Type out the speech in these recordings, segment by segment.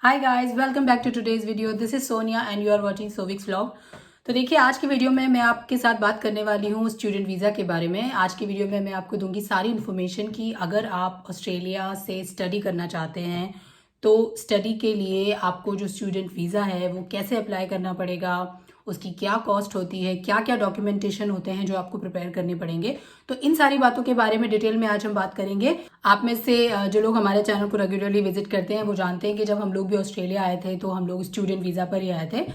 Hi guys, welcome back to today's video. This is Sonia and you are watching Sovik's vlog. तो देखिए, आज की video में मैं आपके साथ बात करने वाली हूँ स्टूडेंट वीज़ा के बारे में। आज की वीडियो में मैं आपको दूंगी सारी इन्फॉर्मेशन कि अगर आप ऑस्ट्रेलिया से स्टडी करना चाहते हैं तो स्टडी के लिए आपको जो स्टूडेंट वीज़ा है वो कैसे अप्लाई करना पड़ेगा, उसकी क्या कॉस्ट होती है, क्या क्या डॉक्यूमेंटेशन होते हैं जो आपको प्रिपेयर करने पड़ेंगे। तो इन सारी बातों के बारे में डिटेल में आज हम बात करेंगे। आप में से जो लोग हमारे चैनल को रेगुलरली विजिट करते हैं वो जानते हैं कि जब हम लोग भी ऑस्ट्रेलिया आए थे तो हम लोग स्टूडेंट वीज़ा पर ही आए थे।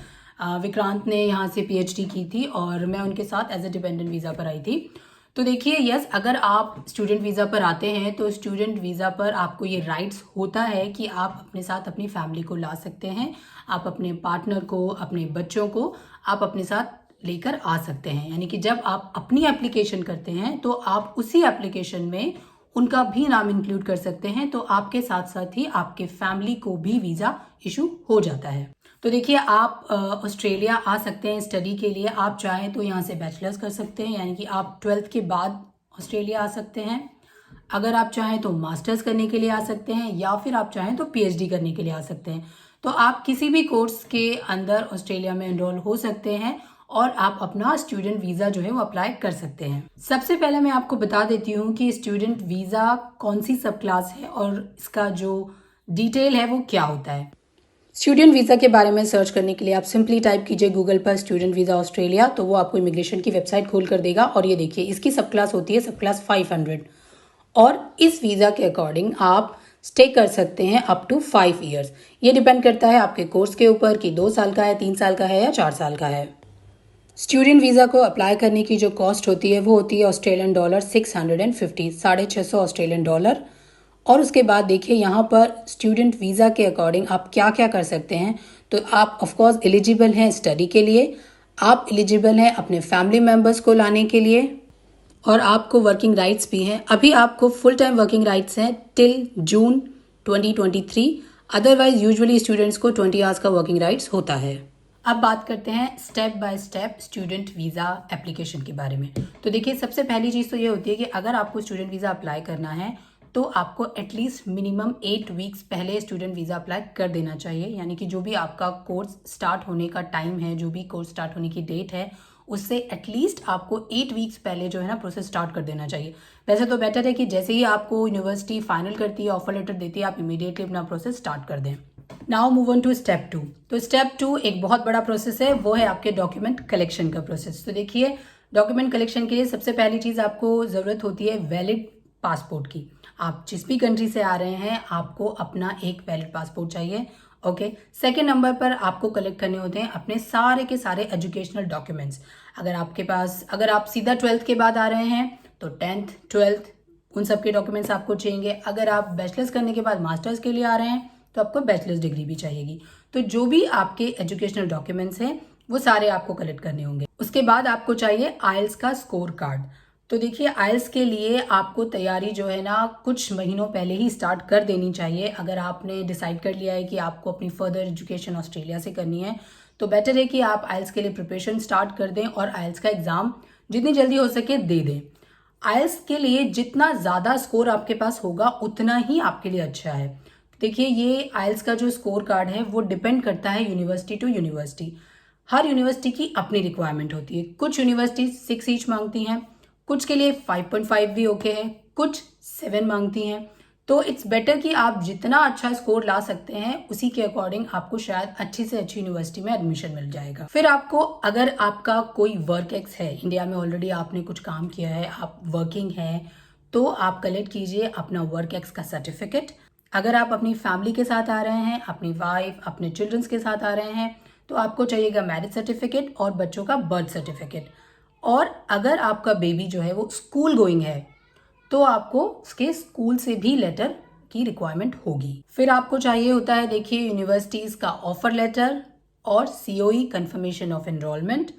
विक्रांत ने यहाँ से पीएचडी की थी और मैं उनके साथ एज ए डिपेंडेंट वीज़ा पर आई थी। तो देखिए, यस, अगर आप स्टूडेंट वीज़ा पर आते हैं तो स्टूडेंट वीज़ा पर आपको ये राइट्स होता है कि आप अपने साथ अपनी फैमिली को ला सकते हैं, आप अपने पार्टनर को, अपने बच्चों को आप अपने साथ लेकर आ सकते हैं। यानी कि जब आप अपनी एप्लीकेशन करते हैं तो आप उसी एप्लीकेशन में उनका भी नाम इंक्लूड कर सकते हैं, तो आपके साथ साथ ही आपके फैमिली को भी वीज़ा इशू हो जाता है। तो देखिए, आप ऑस्ट्रेलिया आ सकते हैं स्टडी के लिए। आप चाहें तो यहाँ से बैचलर्स कर सकते हैं, यानी कि आप 12th के बाद ऑस्ट्रेलिया आ सकते हैं। अगर आप चाहें तो मास्टर्स करने के लिए आ सकते हैं, या फिर आप चाहें तो पीएचडी करने के लिए आ सकते हैं। तो आप किसी भी कोर्स के अंदर ऑस्ट्रेलिया में एनरोल हो सकते हैं और आप अपना स्टूडेंट वीज़ा जो है वो अप्लाई कर सकते हैं। सबसे पहले मैं आपको बता देती हूँ कि स्टूडेंट वीज़ा कौन सी सब क्लास है और इसका जो डिटेल है वो क्या होता है। स्टूडेंट वीज़ा के बारे में सर्च करने के लिए आप सिंपली टाइप कीजिए गूगल पर स्टूडेंट वीज़ा ऑस्ट्रेलिया, तो वो आपको इमिग्रेशन की वेबसाइट खोल कर देगा। और ये देखिए, इसकी सब क्लास होती है सब क्लास 500 और इस वीज़ा के अकॉर्डिंग आप स्टे कर सकते हैं अप टू 5 ईयर्स। ये डिपेंड करता है आपके कोर्स के ऊपर कि 2 साल का है, 3 साल का है या 4 साल का है। स्टूडेंट वीज़ा को अप्लाई करने की जो कॉस्ट होती है वो होती है ऑस्ट्रेलियन डॉलर 650, $650 ऑस्ट्रेलियन डॉलर। और उसके बाद देखिए, यहाँ पर स्टूडेंट वीज़ा के अकॉर्डिंग आप क्या क्या कर सकते हैं। तो आप ऑफकोर्स एलिजिबल हैं स्टडी के लिए, आप एलिजिबल हैं अपने फैमिली मेम्बर्स को लाने के लिए, और आपको वर्किंग राइट्स भी हैं। अभी आपको फुल टाइम वर्किंग राइट्स हैं till June 2023। Otherwise usually students को 20 आवर्स का वर्किंग राइट्स होता है। अब बात करते हैं step by step student visa application के बारे में। तो देखिए, सबसे पहली चीज़ तो ये होती है कि अगर आपको स्टूडेंट वीज़ा अप्लाई करना है तो आपको एटलीस्ट मिनिमम 8 वीक्स पहले स्टूडेंट वीज़ा अप्लाई कर देना चाहिए। यानी कि जो भी आपका कोर्स स्टार्ट होने का टाइम है, जो भी कोर्स स्टार्ट होने की डेट है, उससे एटलीस्ट आपको 8 वीक्स पहले जो है ना प्रोसेस स्टार्ट कर देना चाहिए। वैसे तो बेटर है कि जैसे ही आपको यूनिवर्सिटी फाइनल करती है, ऑफर लेटर देती है, आप इमीडिएटली अपना प्रोसेस स्टार्ट कर दें। Now move on to step 2। तो स्टेप 2 एक बहुत बड़ा प्रोसेस है, वो है आपके डॉक्यूमेंट कलेक्शन का प्रोसेस। तो देखिए, डॉक्यूमेंट कलेक्शन के लिए सबसे पहली चीज़ आपको ज़रूरत होती है वैलिड पासपोर्ट की। आप जिस भी कंट्री से आ रहे हैं आपको अपना एक वैलिड पासपोर्ट चाहिए। ओके, सेकेंड नंबर पर आपको कलेक्ट करने होते हैं अपने सारे के सारे एजुकेशनल डॉक्यूमेंट्स। अगर आप सीधा 12th के बाद आ रहे हैं तो 10th 12th उन सब के डॉक्यूमेंट्स आपको चाहिए। अगर आप बैचलर्स करने के बाद मास्टर्स के लिए आ रहे हैं तो आपको बैचलर्स डिग्री भी चाहिएगी। तो जो भी आपके एजुकेशनल डॉक्यूमेंट्स हैं वो सारे आपको कलेक्ट करने होंगे। उसके बाद आपको चाहिए आइल्स का स्कोर कार्ड। तो देखिए, आइल्स के लिए आपको तैयारी जो है ना कुछ महीनों पहले ही स्टार्ट कर देनी चाहिए। अगर आपने डिसाइड कर लिया है कि आपको अपनी फर्दर एजुकेशन ऑस्ट्रेलिया से करनी है तो बेटर है कि आप आइल्स के लिए प्रिपरेशन स्टार्ट कर दें और आइल्स का एग्ज़ाम जितनी जल्दी हो सके दे दें। आइल्स के लिए जितना ज़्यादा स्कोर आपके पास होगा उतना ही आपके लिए अच्छा है। देखिए, ये आइल्स का जो स्कोर कार्ड है वो डिपेंड करता है यूनिवर्सिटी टू यूनिवर्सिटी। हर यूनिवर्सिटी की अपनी रिक्वायरमेंट होती है। कुछ यूनिवर्सिटी 6 ईच मांगती हैं, कुछ के लिए 5.5 भी ओके है, कुछ 7 मांगती हैं। तो इट्स बेटर कि आप जितना अच्छा स्कोर ला सकते हैं उसी के अकॉर्डिंग आपको शायद अच्छी से अच्छी यूनिवर्सिटी में एडमिशन मिल जाएगा। फिर आपको, अगर आपका कोई वर्क एक्स है, इंडिया में ऑलरेडी आपने कुछ काम किया है, आप वर्किंग है, तो आप कलेक्ट कीजिए अपना वर्क एक्स का सर्टिफिकेट। अगर आप अपनी फैमिली के साथ आ रहे हैं, अपनी वाइफ अपने चिल्ड्रंस के साथ आ रहे हैं, तो आपको चाहिएगा मैरिज सर्टिफिकेट और बच्चों का बर्थ सर्टिफिकेट। और अगर आपका बेबी जो है वो स्कूल गोइंग है तो आपको उसके स्कूल से भी लेटर की रिक्वायरमेंट होगी। फिर आपको चाहिए होता है, देखिए, यूनिवर्सिटीज़ का ऑफर लेटर और COE confirmation of enrolment,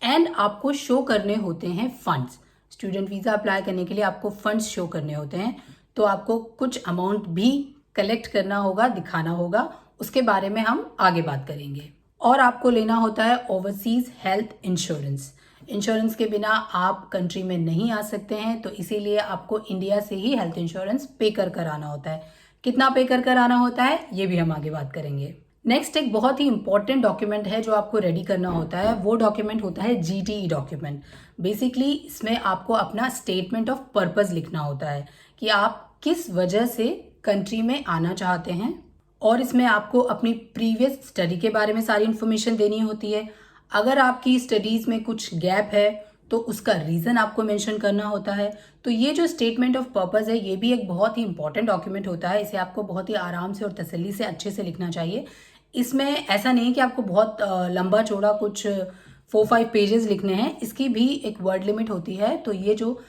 and आपको शो करने होते हैं फंड्स। स्टूडेंट वीज़ा अप्लाई करने के लिए आपको फंड्स शो करने होते हैं, तो आपको कुछ अमाउंट भी कलेक्ट करना होगा, दिखाना होगा। उसके बारे में हम आगे बात करेंगे। और आपको लेना होता है ओवरसीज हेल्थ इंश्योरेंस। इंश्योरेंस के बिना आप कंट्री में नहीं आ सकते हैं, तो इसीलिए आपको इंडिया से ही हेल्थ इंश्योरेंस पे कर आना होता है। कितना पे कर आना होता है ये भी हम आगे बात करेंगे। नेक्स्ट एक बहुत ही इंपॉर्टेंट डॉक्यूमेंट है जो आपको रेडी करना होता है, वो डॉक्यूमेंट होता है GTE डॉक्यूमेंट। बेसिकली इसमें आपको अपना स्टेटमेंट ऑफ पर्पस लिखना होता है कि आप किस वजह से कंट्री में आना चाहते हैं, और इसमें आपको अपनी प्रीवियस स्टडी के बारे में सारी इन्फॉर्मेशन देनी होती है। अगर आपकी स्टडीज़ में कुछ गैप है तो उसका रीज़न आपको मेंशन करना होता है। तो ये जो स्टेटमेंट ऑफ पर्पस है ये भी एक बहुत ही इंपॉर्टेंट डॉक्यूमेंट होता है। इसे आपको बहुत ही आराम से और तसल्ली से अच्छे से लिखना चाहिए। इसमें ऐसा नहीं कि आपको बहुत लंबा चौड़ा कुछ 4-5 पेजेस लिखने हैं, इसकी भी एक वर्ड लिमिट होती है। तो ये जो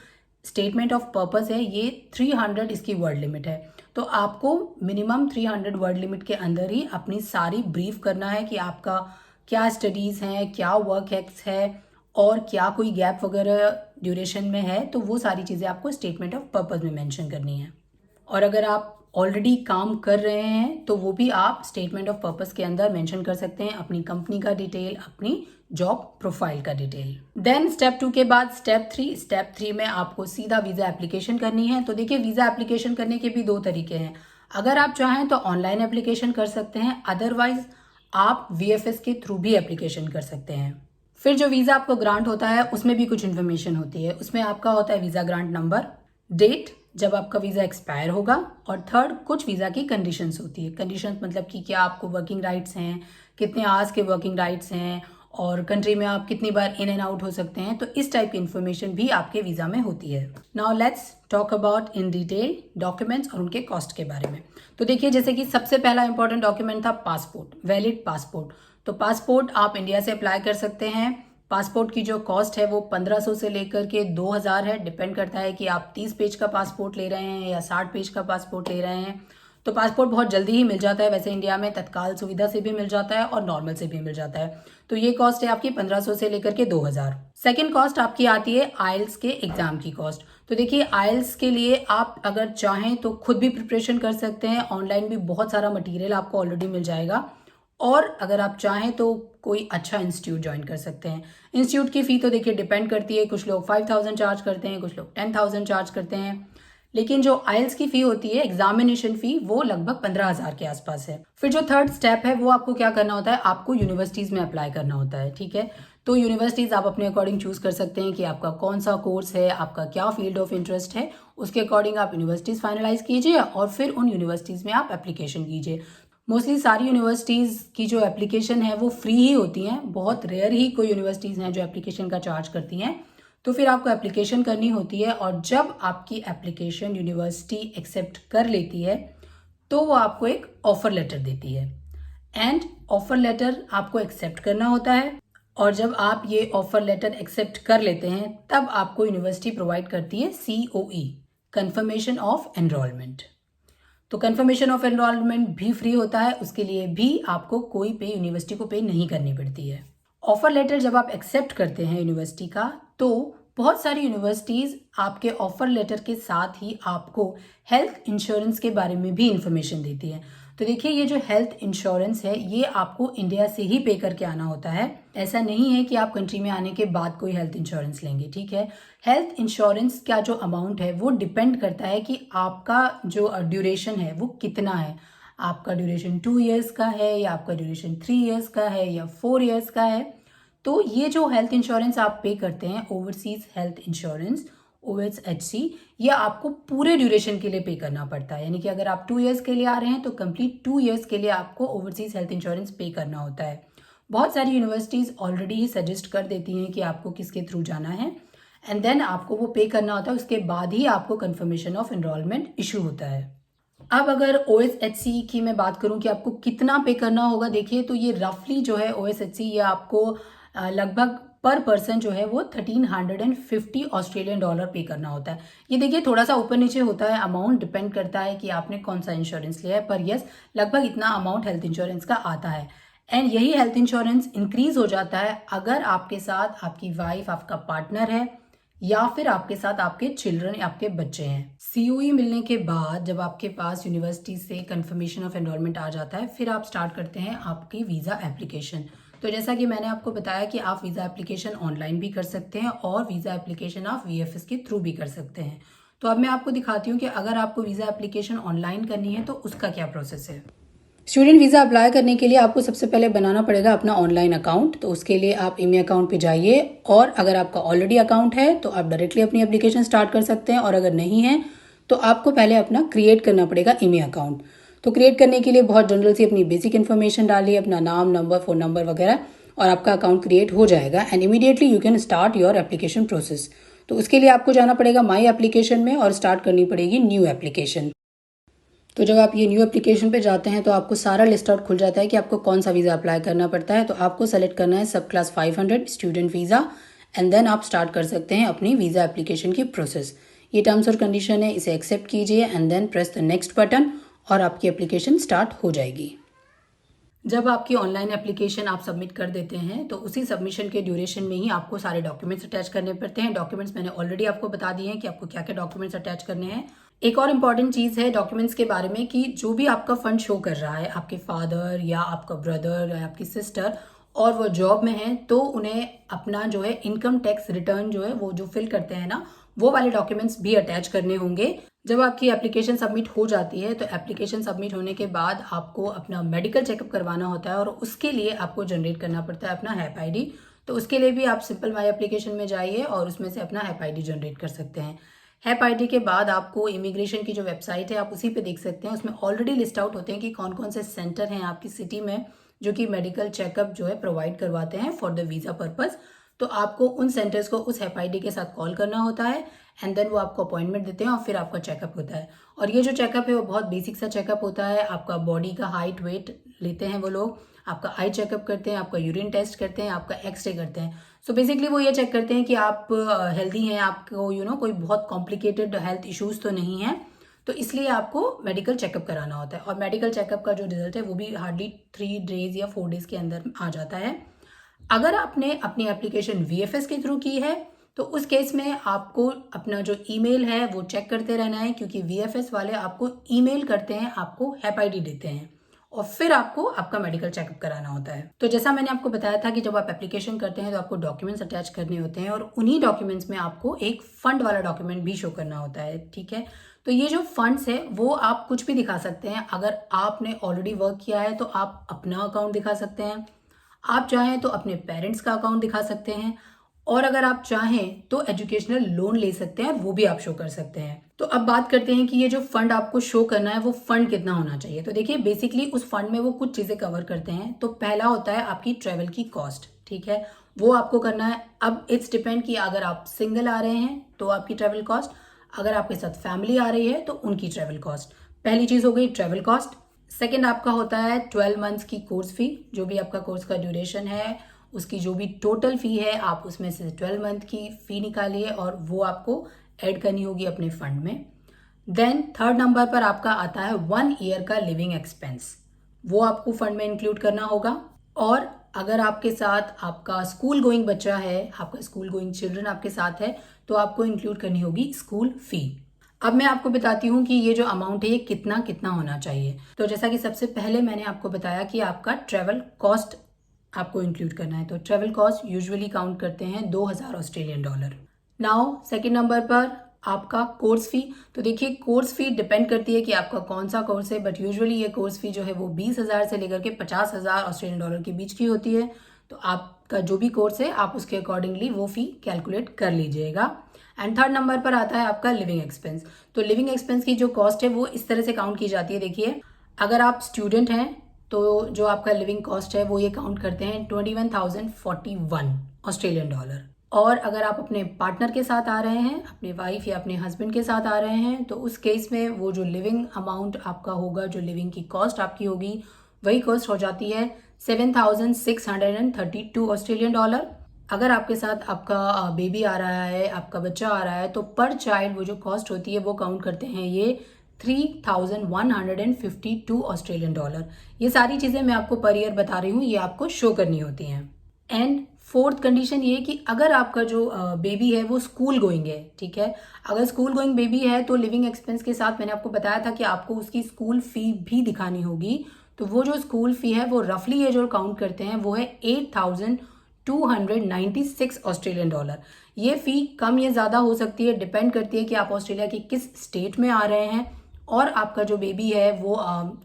स्टेटमेंट ऑफ पर्पस है ये 300 इसकी वर्ड लिमिट है। तो आपको मिनिमम 300 वर्ड लिमिट के अंदर ही अपनी सारी ब्रीफ करना है कि आपका क्या स्टडीज़ हैं, क्या वर्क एक्स है, और क्या कोई गैप वगैरह ड्यूरेशन में है, तो वो सारी चीज़ें आपको स्टेटमेंट ऑफ पर्पस में मेंशन करनी है। और अगर आप ऑलरेडी काम कर रहे हैं तो वो भी आप स्टेटमेंट ऑफ पर्पस के अंदर मेंशन कर सकते हैं, अपनी कंपनी का डिटेल, अपनी जॉब प्रोफाइल का डिटेल। देन स्टेप 2 के बाद स्टेप 3। स्टेप 3 में आपको सीधा वीज़ा एप्लीकेशन करनी है। तो देखिए, वीज़ा एप्लीकेशन करने के भी 2 तरीके हैं। अगर आप चाहें तो ऑनलाइन एप्लीकेशन कर सकते हैं, अदरवाइज आप VFS के थ्रू भी एप्लीकेशन कर सकते हैं। फिर जो वीज़ा आपको ग्रांट होता है उसमें भी कुछ इन्फॉर्मेशन होती है। उसमें आपका होता है वीज़ा ग्रांट नंबर, डेट जब आपका वीज़ा एक्सपायर होगा, और थर्ड कुछ वीज़ा की कंडीशंस होती है। कंडीशंस मतलब कि क्या आपको वर्किंग राइट्स हैं, कितने आवर्स के वर्किंग राइट्स हैं, और कंट्री में आप कितनी बार इन एंड आउट हो सकते हैं। तो इस टाइप की इन्फॉर्मेशन भी आपके वीज़ा में होती है। Now let's talk about in detail documents और उनके कॉस्ट के बारे में। तो देखिए, जैसे कि सबसे पहला इंपॉर्टेंट डॉक्यूमेंट था पासपोर्ट, वैलिड पासपोर्ट। तो पासपोर्ट आप इंडिया से अप्लाई कर सकते हैं। पासपोर्ट की जो कॉस्ट है वो 1500 से लेकर के 2000 है। डिपेंड करता है कि आप 30 पेज का पासपोर्ट ले रहे हैं या 60 पेज का पासपोर्ट ले रहे हैं। तो पासपोर्ट बहुत जल्दी ही मिल जाता है। वैसे इंडिया में तत्काल सुविधा से भी मिल जाता है और नॉर्मल से भी मिल जाता है। तो ये कॉस्ट है आपकी 1500 से लेकर के 2000। सेकेंड कॉस्ट आपकी आती है आइल्स के एग्जाम की कॉस्ट। तो देखिए, आइल्स के लिए आप अगर चाहें तो खुद भी प्रिपरेशन कर सकते हैं। ऑनलाइन भी बहुत सारा मटीरियल आपको ऑलरेडी मिल जाएगा, और अगर आप चाहें तो कोई अच्छा इंस्टीट्यूट ज्वाइन कर सकते हैं। इंस्टीट्यूट की फ़ी तो देखिए डिपेंड करती है, कुछ लोग 5000 चार्ज करते हैं, कुछ लोग 10,000 चार्ज करते हैं। लेकिन जो आइल्स की फ़ी होती है, एग्जामिनेशन फ़ी, वो लगभग 15,000 के आसपास है। फिर जो थर्ड स्टेप है वो आपको क्या करना होता है, आपको यूनिवर्सिटीज़ में अप्लाई करना होता है। ठीक है, तो यूनिवर्सिटीज़ आप अपने अकॉर्डिंग चूज़ कर सकते हैं कि आपका कौन सा कोर्स है, आपका क्या फील्ड ऑफ इंटरेस्ट है। उसके अकॉर्डिंग आप यूनिवर्सिटीज़ फाइनलाइज कीजिए और फिर उन यूनिवर्सिटीज़ में आप एप्लीकेशन कीजिए। मोस्टली सारी यूनिवर्सिटीज़ की जो एप्लीकेशन है वो फ्री ही होती हैं। बहुत रेयर ही कोई यूनिवर्सिटीज़ हैं जो एप्लीकेशन का चार्ज करती हैं। तो फिर आपको एप्लीकेशन करनी होती है, और जब आपकी एप्लीकेशन यूनिवर्सिटी एक्सेप्ट कर लेती है तो वो आपको एक ऑफ़र लेटर देती है, एंड ऑफ़र लेटर आपको एक्सेप्ट करना होता है। और जब आप ये ऑफ़र लेटर एक्सेप्ट कर लेते हैं तब आपको यूनिवर्सिटी प्रोवाइड करती है COE, कन्फर्मेशन ऑफ एनरोलमेंट। तो कन्फर्मेशन ऑफ एनरोलमेंट भी फ्री होता है, उसके लिए भी आपको कोई पे यूनिवर्सिटी को पे नहीं करनी पड़ती है। ऑफर लेटर जब आप एक्सेप्ट करते हैं यूनिवर्सिटी का, तो बहुत सारी यूनिवर्सिटीज़ आपके ऑफर लेटर के साथ ही आपको हेल्थ इंश्योरेंस के बारे में भी इंफॉर्मेशन देती है। तो देखिए, ये जो हेल्थ इंश्योरेंस है ये आपको इंडिया से ही पे करके आना होता है। ऐसा नहीं है कि आप कंट्री में आने के बाद कोई हेल्थ इंश्योरेंस लेंगे। ठीक है, हेल्थ इंश्योरेंस का जो अमाउंट है वो डिपेंड करता है कि आपका जो ड्यूरेशन है वो कितना है। आपका ड्यूरेशन 2 इयर्स का है, या आपका ड्यूरेशन 3 इयर्स का है, या 4 इयर्स का है। तो ये जो हेल्थ इंश्योरेंस आप पे करते हैं, ओवरसीज हेल्थ इंश्योरेंस, OHC, ये आपको पूरे ड्यूरेशन के लिए पे करना पड़ता है। यानी कि अगर आप 2 इयर्स के लिए आ रहे हैं तो कंप्लीट 2 इयर्स के लिए आपको ओवरसीज हेल्थ इंश्योरेंस पे करना होता है। बहुत सारी यूनिवर्सिटीज़ ऑलरेडी ही सजेस्ट कर देती हैं कि आपको किसके थ्रू जाना है, एंड देन आपको वो पे करना होता है। उसके बाद ही आपको कन्फर्मेशन ऑफ एनरोलमेंट इशू होता है। अब अगर OHC की मैं बात करूं कि आपको कितना पे करना होगा, देखिए तो ये रफली जो है OHC ये आपको लगभग पर पर्सन जो है वो 1350 ऑस्ट्रेलियन डॉलर पे करना होता है। ये देखिए थोड़ा सा ऊपर नीचे होता है, अमाउंट डिपेंड करता है कि आपने कौन सा इंश्योरेंस लिया है, पर यस लगभग इतना अमाउंट हेल्थ इंश्योरेंस का आता है। एंड यही हेल्थ इंश्योरेंस इंक्रीज हो जाता है अगर आपके साथ आपकी वाइफ, आपका पार्टनर है, या फिर आपके साथ आपके चिल्ड्रन, आपके बच्चे हैं। COE मिलने के बाद जब आपके पास यूनिवर्सिटी से कंफर्मेशन ऑफ एनरोलमेंट आ जाता है, फिर आप स्टार्ट करते हैं आपकी वीज़ा एप्लीकेशन। तो जैसा कि मैंने आपको बताया कि आप वीज़ा एप्लीकेशन ऑनलाइन भी कर सकते हैं और वीज़ा एप्लीकेशन आप VFS के थ्रू भी कर सकते हैं। तो अब मैं आपको दिखाती हूँ कि अगर आपको वीज़ा एप्लीकेशन ऑनलाइन करनी है तो उसका क्या प्रोसेस है। स्टूडेंट वीज़ा अप्लाई करने के लिए आपको सबसे पहले बनाना पड़ेगा अपना ऑनलाइन अकाउंट। तो उसके लिए आप ईमे अकाउंट पे जाइए, और अगर आपका ऑलरेडी अकाउंट है तो आप डायरेक्टली अपनी एप्लीकेशन स्टार्ट कर सकते हैं, और अगर नहीं है तो आपको पहले अपना क्रिएट करना पड़ेगा ईमे अकाउंट। तो क्रिएट करने के लिए बहुत जनरल सी अपनी बेसिक इन्फॉर्मेशन डालिए, अपना नाम, नंबर, फ़ोन नंबर वगैरह, और आपका अकाउंट क्रिएट हो जाएगा and immediately you can start your application process. तो उसके लिए आपको जाना पड़ेगा माई एप्लीकेशन में और स्टार्ट करनी पड़ेगी न्यू एप्लीकेशन। तो जब आप ये न्यू एप्लीकेशन पे जाते हैं तो आपको सारा लिस्ट आउट खुल जाता है कि आपको कौन सा वीज़ा अप्लाई करना पड़ता है। तो आपको सेलेक्ट करना है sub class 500 student visa, and then आप स्टार्ट कर सकते हैं अपनी वीज़ा एप्लीकेशन की प्रोसेस। ये टर्म्स और कंडीशन है, इसे एक्सेप्ट कीजिए and then press the next button, और आपकी एप्लीकेशन स्टार्ट हो जाएगी। जब आपकी ऑनलाइन एप्लीकेशन आप सबमिट कर देते हैं तो उसी सबमिशन के ड्यूरेशन में ही आपको सारे डॉक्यूमेंट्स अटैच करने पड़ते हैं। डॉक्यूमेंट्स मैंने ऑलरेडी आपको बता दिए हैं कि आपको क्या क्या डॉक्यूमेंट्स अटैच करने हैं। एक और इम्पॉर्टेंट चीज़ है डॉक्यूमेंट्स के बारे में कि जो भी आपका फंड शो कर रहा है, आपके फादर या आपका ब्रदर या आपकी सिस्टर, और वो जॉब में है, तो उन्हें अपना जो है इनकम टैक्स रिटर्न जो है वो जो फिल करते हैं ना, वो वाले डॉक्यूमेंट्स भी अटैच करने होंगे। जब आपकी एप्लीकेशन सबमिट हो जाती है तो एप्लीकेशन सबमिट होने के बाद आपको अपना मेडिकल चेकअप करवाना होता है, और उसके लिए आपको जनरेट करना पड़ता है अपना हैप आईडी। तो उसके लिए भी आप सिंपल माई एप्लीकेशन में जाइए और उसमें से अपना हैप आईडी जनरेट कर सकते हैं। हैप आईडी के बाद आपको इमिग्रेशन की जो वेबसाइट है आप उसी पे देख सकते हैं, उसमें ऑलरेडी लिस्ट आउट होते हैं कि कौन कौन से सेंटर हैं आपकी सिटी में जो कि मेडिकल चेकअप जो है प्रोवाइड करवाते हैं फॉर द वीज़ा पर्पज़। तो आपको उन सेंटर्स को उस हैप आईडी के साथ कॉल करना होता है, एंड देन वो आपको अपॉइंटमेंट देते हैं और फिर आपका चेकअप होता है। और ये जो चेकअप है वो बहुत बेसिक सा चेकअप होता है। आपका बॉडी का हाइट, वेट लेते हैं वो लोग, आपका आई चेकअप करते हैं, आपका यूरिन टेस्ट करते हैं, आपका एक्सरे करते हैं। सो बेसिकली वो ये चेक करते हैं कि आप हेल्दी हैं, आपको कोई बहुत कॉम्प्लिकेटेड हेल्थ इश्यूज तो नहीं है। तो इसलिए आपको मेडिकल चेकअप कराना होता है, और मेडिकल चेकअप का जो रिजल्ट है वो भी हार्डली 3 डेज या 4 डेज के अंदर आ जाता है। अगर आपने अपनी एप्लीकेशन वीएफएस के थ्रू की है तो उस केस में आपको अपना जो ईमेल है वो चेक करते रहना है, क्योंकि वीएफएस वाले आपको ईमेल करते हैं, आपको हैप आईडी देते हैं, और फिर आपको आपका मेडिकल चेकअप कराना होता है। तो जैसा मैंने आपको बताया था कि जब आप एप्लीकेशन करते हैं तो आपको डॉक्यूमेंट्स अटैच करने होते हैं, और उन्हीं डॉक्यूमेंट्स में आपको एक फंड वाला डॉक्यूमेंट भी शो करना होता है। ठीक है, तो ये जो फंड्स है वो आप कुछ भी दिखा सकते हैं। अगर आपने ऑलरेडी वर्क किया है तो आप अपना अकाउंट दिखा सकते हैं, आप चाहें तो अपने पेरेंट्स का अकाउंट दिखा सकते हैं, और अगर आप चाहें तो एजुकेशनल लोन ले सकते हैं, वो भी आप शो कर सकते हैं। तो अब बात करते हैं कि ये जो फंड आपको शो करना है वो फंड कितना होना चाहिए। तो देखिए बेसिकली उस फंड में वो कुछ चीज़ें कवर करते हैं। तो पहला होता है आपकी ट्रेवल की कॉस्ट। ठीक है, वो आपको करना है। अब इट्स डिपेंड कि अगर आप सिंगल आ रहे हैं तो आपकी ट्रेवल कॉस्ट, अगर आपके साथ फैमिली आ रही है तो उनकी ट्रेवल कॉस्ट। पहली चीज़ हो गई ट्रेवल कॉस्ट। सेकेंड आपका होता है 12 मंथ्स की कोर्स फी, जो भी आपका कोर्स का ड्यूरेशन है उसकी जो भी टोटल फी है आप उसमें से 12 मंथ की फी निकालिए और वो आपको ऐड करनी होगी अपने फंड में। देन थर्ड नंबर पर आपका आता है 1 ईयर का लिविंग एक्सपेंस, वो आपको फंड में इंक्लूड करना होगा। और अगर आपके साथ आपका स्कूल गोइंग बच्चा है, आपका स्कूल गोइंग चिल्ड्रन आपके साथ है, तो आपको इंक्लूड करनी होगी स्कूल फी। अब मैं आपको बताती हूँ कि ये जो अमाउंट है ये कितना कितना होना चाहिए। तो जैसा कि सबसे पहले मैंने आपको बताया कि आपका ट्रेवल कॉस्ट आपको इंक्लूड करना है, तो ट्रेवल कॉस्ट यूजुअली काउंट करते हैं 2000 Australian dollar. Now second number पर आपका कोर्स फी। तो देखिए कोर्स फी डिपेंड करती है कि आपका कौन सा कोर्स है, बट यूजुअली ये कोर्स फी जो है वो 20,000 से लेकर के 50,000 ऑस्ट्रेलियन डॉलर के बीच की होती है। तो आपका जो भी कोर्स है आप उसके अकॉर्डिंगली वो फी कैलकुलेट कर लीजिएगा। एंड थर्ड नंबर पर आता है आपका लिविंग एक्सपेंस। तो लिविंग एक्सपेंस की जो कॉस्ट है वो इस तरह से काउंट की जाती है। देखिए अगर आप स्टूडेंट हैं तो जो आपका लिविंग कॉस्ट है वो ये काउंट करते हैं 21,041 ऑस्ट्रेलियन डॉलर। और अगर आप अपने पार्टनर के साथ आ रहे हैं, अपने वाइफ या अपने हस्बैंड के साथ आ रहे हैं, तो उस केस में वो जो लिविंग अमाउंट आपका होगा, जो लिविंग की कॉस्ट आपकी होगी, वही कॉस्ट हो जाती है 7,632 ऑस्ट्रेलियन डॉलर। अगर आपके साथ आपका बेबी आ रहा है, आपका बच्चा आ रहा है, तो पर चाइल्ड वो जो कॉस्ट होती है वो काउंट करते हैं ये 3,152 ऑस्ट्रेलियन डॉलर। ये सारी चीज़ें मैं आपको पर ईयर बता रही हूँ, ये आपको शो करनी होती हैं। एंड फोर्थ कंडीशन ये कि अगर आपका जो बेबी है वो स्कूल गोइंग है, ठीक है, अगर स्कूल गोइंग बेबी है तो लिविंग एक्सपेंस के साथ मैंने आपको बताया था कि आपको उसकी स्कूल फी भी दिखानी होगी। तो वो जो स्कूल फी है वो रफली ये जो काउंट करते हैं वो है 296 ऑस्ट्रेलियन डॉलर। ये फ़ी कम या ज़्यादा हो सकती है, डिपेंड करती है कि आप ऑस्ट्रेलिया के किस स्टेट में आ रहे हैं और आपका जो बेबी है वो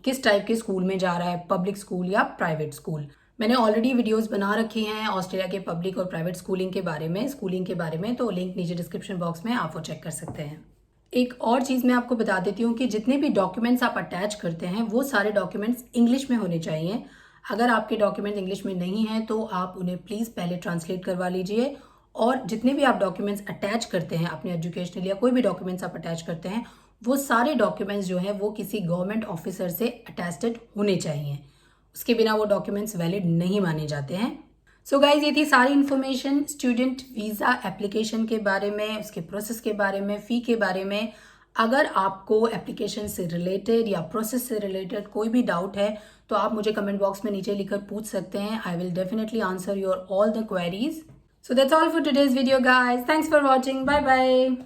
किस टाइप के स्कूल में जा रहा है, पब्लिक स्कूल या प्राइवेट स्कूल। मैंने ऑलरेडी वीडियोस बना रखे हैं ऑस्ट्रेलिया के पब्लिक और प्राइवेट स्कूलिंग के बारे में, तो लिंक नीचे डिस्क्रिप्शन बॉक्स में आप वो चेक कर सकते हैं। एक और चीज़ मैं आपको बता देती हूँ कि जितने भी डॉक्यूमेंट्स आप अटैच करते हैं वो सारे डॉक्यूमेंट्स इंग्लिश में होने चाहिए। अगर आपके डॉक्यूमेंट्स इंग्लिश में नहीं हैं तो आप उन्हें प्लीज़ पहले ट्रांसलेट करवा लीजिए, और जितने भी आप डॉक्यूमेंट्स अटैच करते हैं अपने एजुकेशनल या कोई भी डॉक्यूमेंट्स आप अटैच करते हैं वो सारे डॉक्यूमेंट्स जो हैं वो किसी गवर्नमेंट ऑफिसर से अटेस्टेड होने चाहिए। उसके बिना वो डॉक्यूमेंट्स वैलिड नहीं माने जाते हैं। सो गाइज, ये थी सारी इन्फॉर्मेशन स्टूडेंट वीज़ा एप्लीकेशन के बारे में, उसके प्रोसेस के बारे में, फ़ी के बारे में। अगर आपको एप्लीकेशन से रिलेटेड या प्रोसेस से रिलेटेड कोई भी डाउट है तो आप मुझे कमेंट बॉक्स में नीचे लिखकर पूछ सकते हैं। I will definitely answer your all the queries. So that's all for today's video guys. Thanks for watching. Bye bye.